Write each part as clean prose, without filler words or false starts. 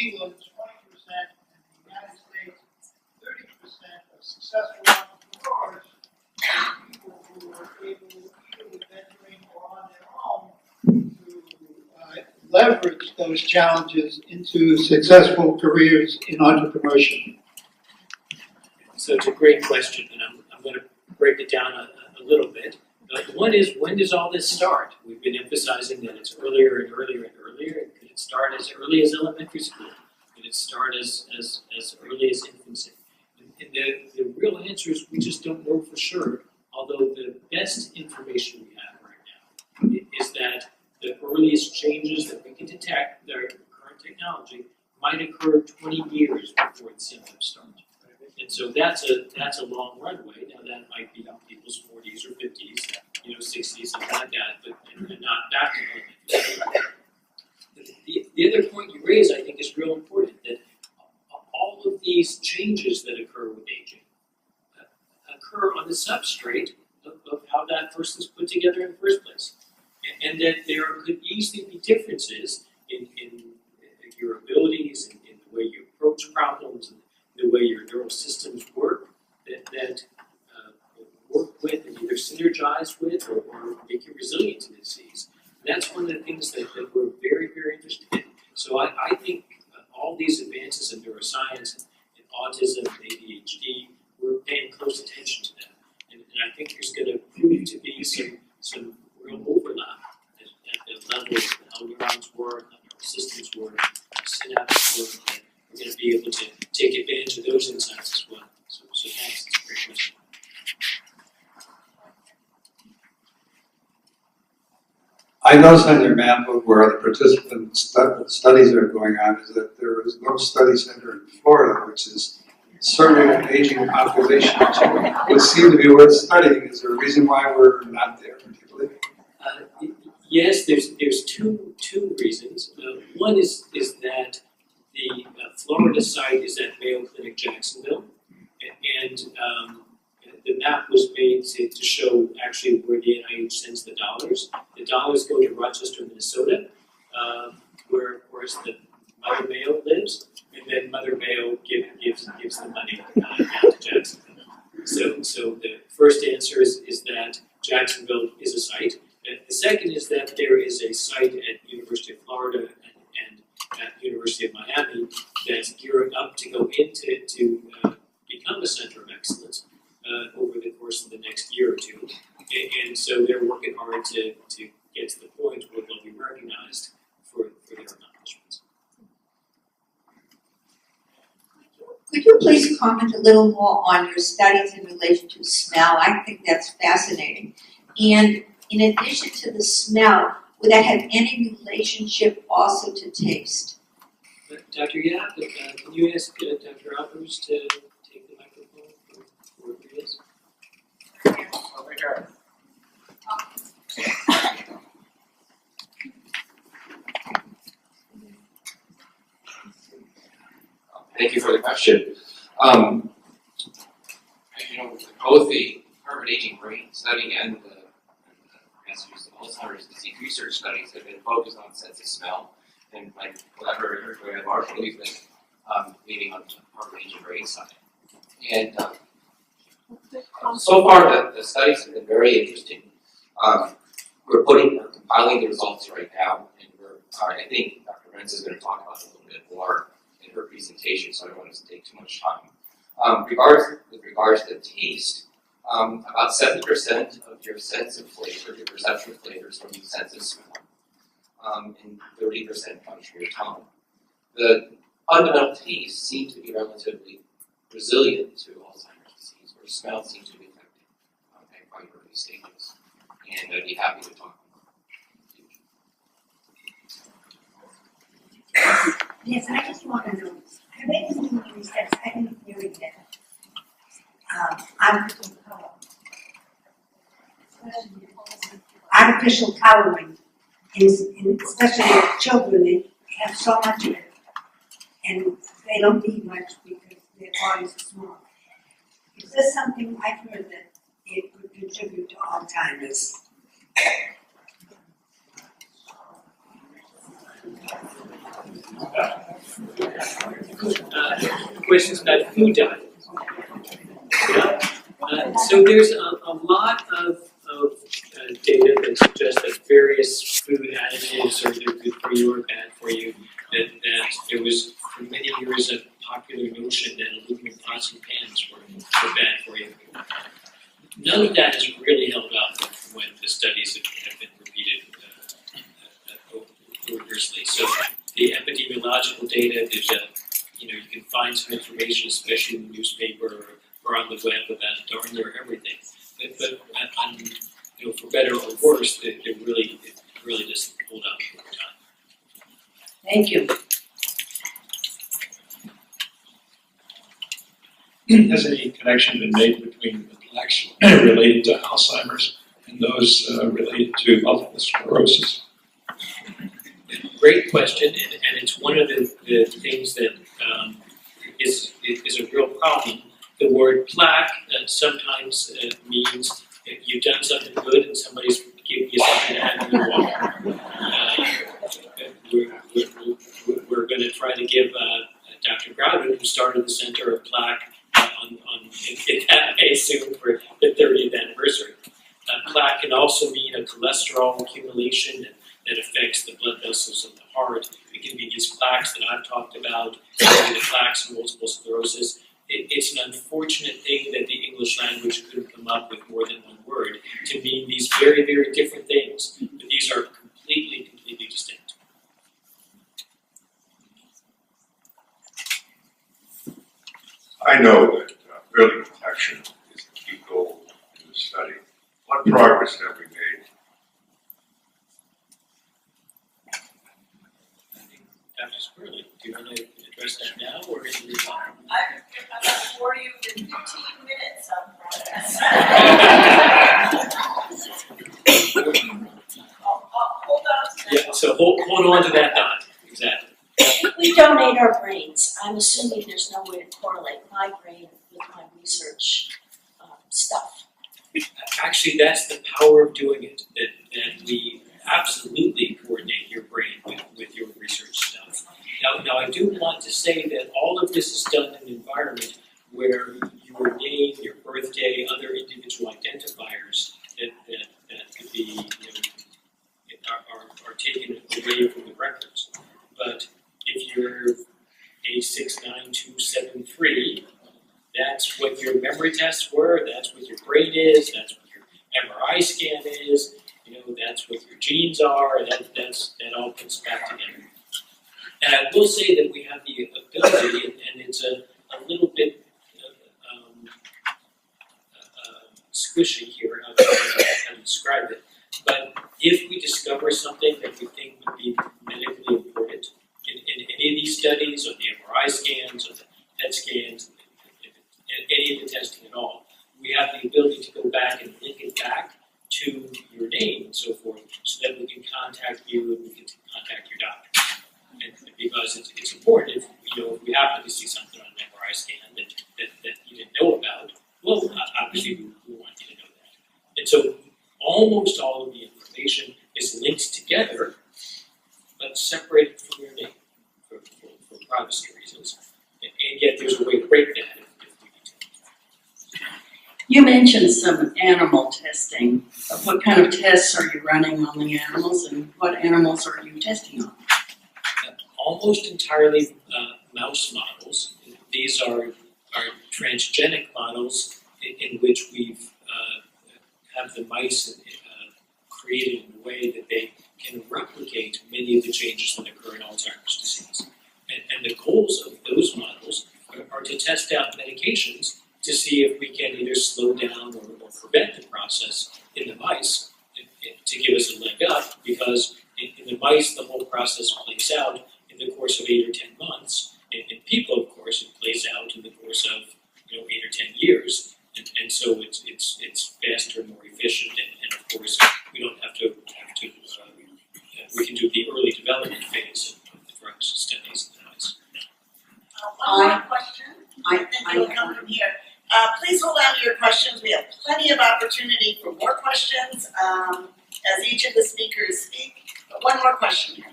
England, 20%, and the United States, 30% of successful entrepreneurs are people who are able, either with venturing or on their own, to leverage those challenges into successful careers in entrepreneurship. So it's a great question, and I'm going to break it down a little bit. One is, when does all this start? We've been emphasizing that it's earlier and earlier and earlier. Could it start as early as elementary school? Could it start as early as infancy? And the real answer is we just don't know for sure, although the best information we have right now is that the earliest changes that we can detect, their current technology, might occur 20 years before the symptoms start. And so that's a long runway. Now that might be in people's 40s or 50s, 60s, something like that, but and not back to elementary. The other point you raise, I think, is real important, that all of these changes that occur with aging occur on the substrate of how that person is put together in the first place. And that there could easily be differences in your abilities, in the way you approach problems, and the way your neural systems work, that work with and either synergize with or make you resilient to disease. And that's one of the things that we're very, very interested in. So I think all these advances in neuroscience, in autism, and ADHD, we're paying close attention to them. And I think there's going to prove to be some real overlap at the level of how neurons work, how neural systems work, synapses work, that we're going to be able to take advantage of those insights as well. So thanks, it's a great question. I noticed on your map of where the participant studies are going on is that there is no study center in Florida, which is certainly an aging population, which would seem to be worth studying. Is there a reason why we're not there particularly? Yes, there's two reasons. One is that the Florida site is at Mayo Clinic Jacksonville, and the map was made to show actually where the NIH sends the dollars. The dollars go to Rochester, Minnesota, where of course the Mother Mayo lives, and then Mother Mayo gives the money down to Jacksonville. So the first answer is that Jacksonville is a site. And the second is that there is a site at University of Florida and at University of Miami that's gearing up to go into to become a center of excellence over the course of the next year or two. And so they're working hard to get to the point where they'll be recognized for their accomplishments. Could you please comment a little more on your studies in relation to smell? I think that's fascinating. And in addition to the smell, would that have any relationship also to taste? Dr. Yap, can you ask Dr. Albers to take the microphone for this? Over here. Thank you for the question. Both the Harvard Aging Brain study and the Massachusetts Alzheimer's disease research studies have been focused on sense of smell, and my collaborator Joanne Marshall has been leading on the Harvard Aging Brain side. And so far, the studies have been very interesting. We're compiling the results right now, and I think Dr. Renz is going to talk about it a little bit more in her presentation, so I don't want to take too much time. With regards to taste, about 70% of your sense of flavor, your perception of flavor, is from your sense of smell, and 30% comes from your tongue. The fundamental taste seems to be relatively resilient to Alzheimer's disease, where smell seems to be affected at quite early stages. And I'd be happy to talk more. Yes, I just want to know, have they been doing research? I didn't hear it yet. Artificial coloring, especially with children, they have so much of it, and they don't eat much because their bodies are small. Is this something I've heard that it could contribute to Alzheimer's? Questions about food diet. Yeah. So there's a lot of data that suggests that various food additives are either good for you or bad for you. That there was for many years a popular notion that aluminum pots and pans were bad for you. None of that has really held up when the studies have been repeated rigorously. So the epidemiological data, there's you can find some information, especially in the newspaper or on the web about darn near everything. But for better or worse, it really doesn't hold up over time. Thank you. Has any connection been made between the plaques related to Alzheimer's and those related to multiple sclerosis? Great question, and it's one of the things that is a real problem. The word plaque sometimes means that you've done something good and somebody's giving you something to add to your water. We're going to try to give Dr. Crowder, who started the center, a plaque on that May soon for the 30th anniversary. Plaque can also mean a cholesterol accumulation that affects the blood vessels of the heart. It can be these plaques that I've talked about, the plaques in multiple sclerosis. It's an unfortunate thing that the English language couldn't come up with more than one word to mean these very, very different things, but these are completely distinct. I know that early detection is the key goal in the study. What progress have we made? Dr. Spurley, do you want to address that now or in the time? I'm going to bore you with 15 minutes on progress. I'll hold on to that. Yeah, so hold on to that thought. Exactly. We donate our brains. I'm assuming there's no way to correlate my brain with my research stuff. Actually, that's the power of doing it, that we absolutely coordinate your brain with your research stuff. Now, I do want to say that all of this is done in an environment where your name, your birthday, other individual identifiers that could be, are taken away from the records. But if you're A69273, that's what your memory tests were, that's what your brain is, that's what your MRI scan is, that's what your genes are, that all comes back together. And I will say that we have the ability, and it's a little bit squishy here, how to describe it, but if we discover something that we think would be medically important in any of these studies, or the MRI scans, or the PET scans, any of the testing at all, we have the ability to go back and link it back to your name and so forth, so that we can contact you and we can contact your doctor. And because it's important, if we happen to see something on an MRI scan that you didn't know about, well, obviously we want you to know that. And so almost all of the information is linked together, but separated from your name for privacy reasons. And yet there's a way to break that if we need to. You mentioned some animal testing. What kind of tests are you running on the animals, and what animals are you testing on? Almost entirely mouse models. These are transgenic models in which we've have the mice created in a way that they can replicate many of the changes that occur in Alzheimer's disease. And the goals of those models are to test out medications to see if we can either slow down or prevent the process in the mice to give us a leg up, because in the mice the whole process plays out in the course of 8 or 10 months. In people, of course, it plays out in the course of 8 or 10 years, and so it's faster and more efficient. And of course, we don't have to we can do the early development phase of the drugs studies in the mice. One more question. I think it'll come from here. Please hold on to your questions. We have plenty of opportunity for more questions as each of the speakers speak. But one more question here.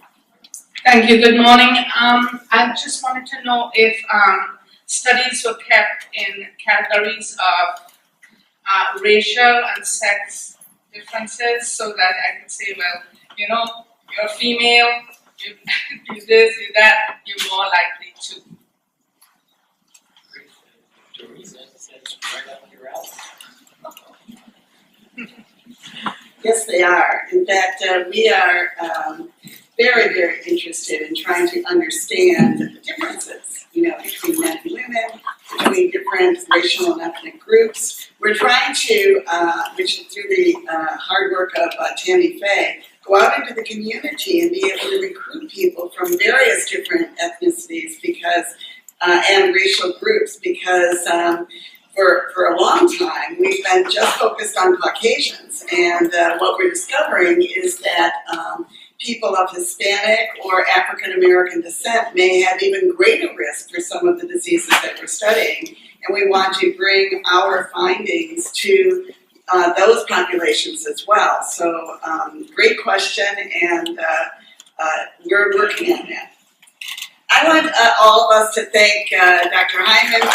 Thank you, good morning. I just wanted to know if studies were kept in categories of racial and sex differences so that I could say, well, you know, you're female, you do this, do that, you're more likely to. Dory, that's right up your alley. Yes, they are. In fact, we are very, very interested in trying to understand the differences, you know, between men and women, between different racial and ethnic groups. We're trying to, which is through the hard work of Tammy Faye, go out into the community and be able to recruit people from various different ethnicities because, and racial groups because for a long time, we've been just focused on Caucasians, and what we're discovering is that people of Hispanic or African American descent may have even greater risk for some of the diseases that we're studying, and we want to bring our findings to those populations as well. So, great question, and we're working on that. I want all of us to thank Dr. Hyman for